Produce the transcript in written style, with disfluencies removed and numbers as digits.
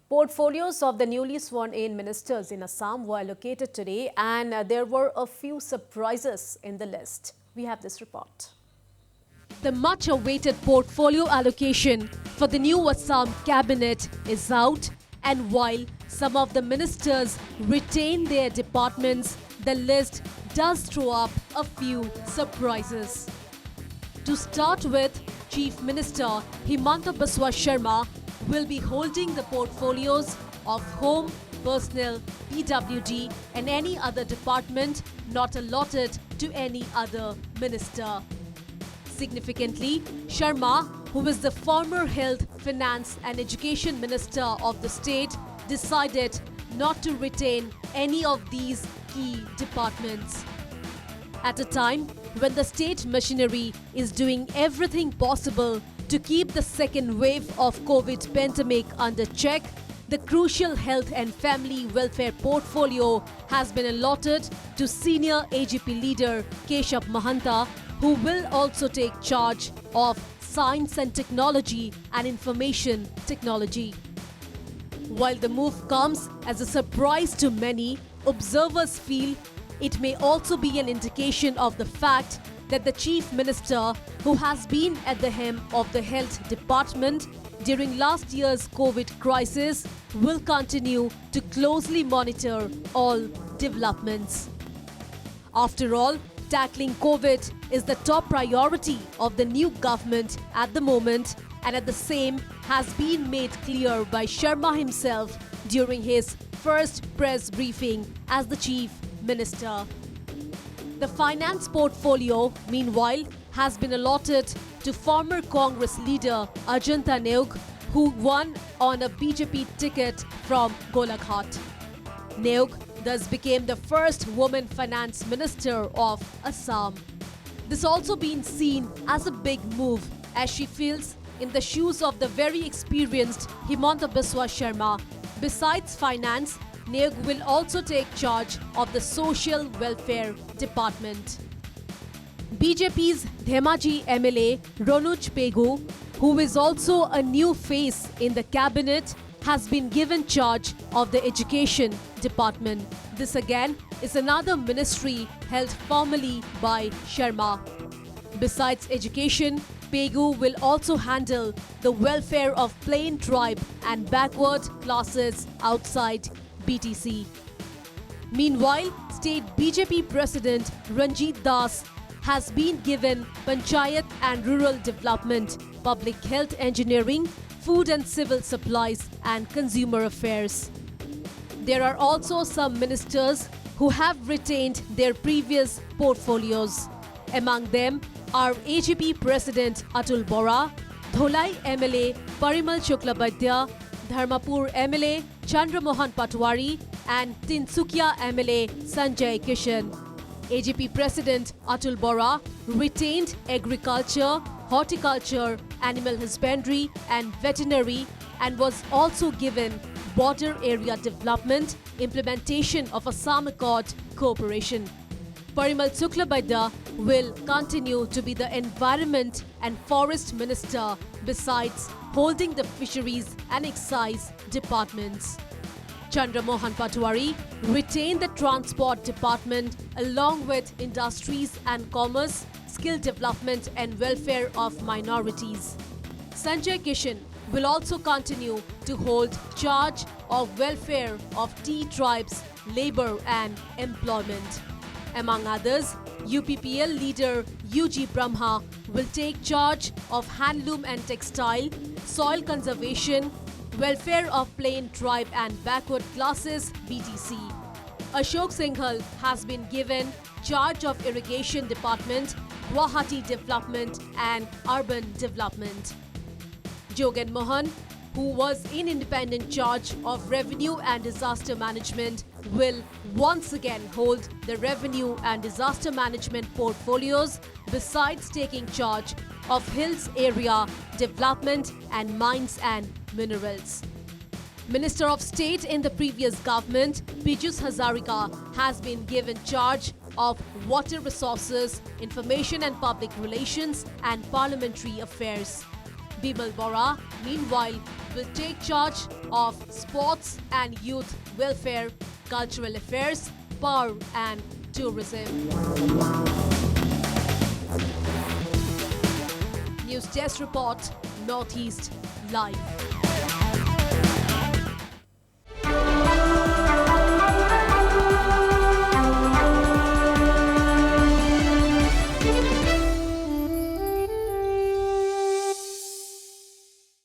Portfolios of the newly sworn-in ministers in Assam were allocated today, and there were a few surprises in the list. We have this report. The much-awaited portfolio allocation for the new Assam cabinet is out, and while some of the ministers retain their departments, the list does throw up a few surprises. To start with, Chief Minister Himanta Biswa Sharma will be holding the portfolios of Home, Personnel, PWD and any other department not allotted to any other minister. Significantly, Sharma, who is the former Health, Finance and Education Minister of the state, decided not to retain any of these key departments. At a time when the state machinery is doing everything possible to keep the second wave of COVID pandemic under check, the crucial health and family welfare portfolio has been allotted to senior AGP leader Keshav Mahanta, who will also take charge of science and technology and information technology. While the move comes as a surprise to many, observers feel it may also be an indication of the fact that the Chief Minister, who has been at the helm of the Health Department during last year's COVID crisis, will continue to closely monitor all developments. After all, tackling COVID is the top priority of the new government at the moment, and at the same has been made clear by Sharma himself during his first press briefing as the Chief Minister. The finance portfolio, meanwhile, has been allotted to former Congress leader Ajanta Neogue, who won on a BJP ticket from Golaghat. Neogue thus became the first woman finance minister of Assam. This also been seen as a big move, as she fills in the shoes of the very experienced Himanta Biswa Sharma. Besides finance, Neogue will also take charge of the Social Welfare Department. BJP's Dhemaji MLA Ronuj Pegu, who is also a new face in the cabinet, has been given charge of the Education Department. This again is another ministry held formally by Sharma. Besides education, Pegu will also handle the welfare of plain tribe and backward classes outside BTC. Meanwhile, State BJP President Ranjit Das has been given Panchayat and Rural Development, Public Health Engineering, Food and Civil Supplies and Consumer Affairs. There are also some ministers who have retained their previous portfolios. Among them are AGP President Atul Bora, Dholai MLA Parimal Shuklabaidia, Dharmapur MLA Chandra Mohan Patwari and Tinsukia MLA Sanjay Kishan. AGP President Atul Bora retained agriculture, horticulture, animal husbandry and veterinary, and was also given border area development, implementation of Assam Accord cooperation. Parimal Shuklabaidia will continue to be the Environment and Forest Minister, besides holding the Fisheries and Excise departments. Chandra Mohan Patwari retained the Transport Department along with Industries and Commerce, Skill Development and Welfare of Minorities. Sanjay Kishan will also continue to hold charge of welfare of T tribes, labor and employment. Among others, UPPL leader UG Brahma will take charge of handloom and textile, soil conservation, welfare of plain tribe and backward classes BTC. Ashok Singhal has been given charge of irrigation department, Guwahati development and urban development. Jogen Mohan, who was in independent charge of revenue and disaster management, will once again hold the revenue and disaster management portfolios, besides taking charge of hills area development and mines and minerals. Minister of State in the previous government, Piyush Hazarika, has been given charge of water resources, information and public relations and parliamentary affairs. Bimal Bora, meanwhile, will take charge of sports and youth welfare, cultural affairs, power and tourism. News Desk Report, Northeast Live.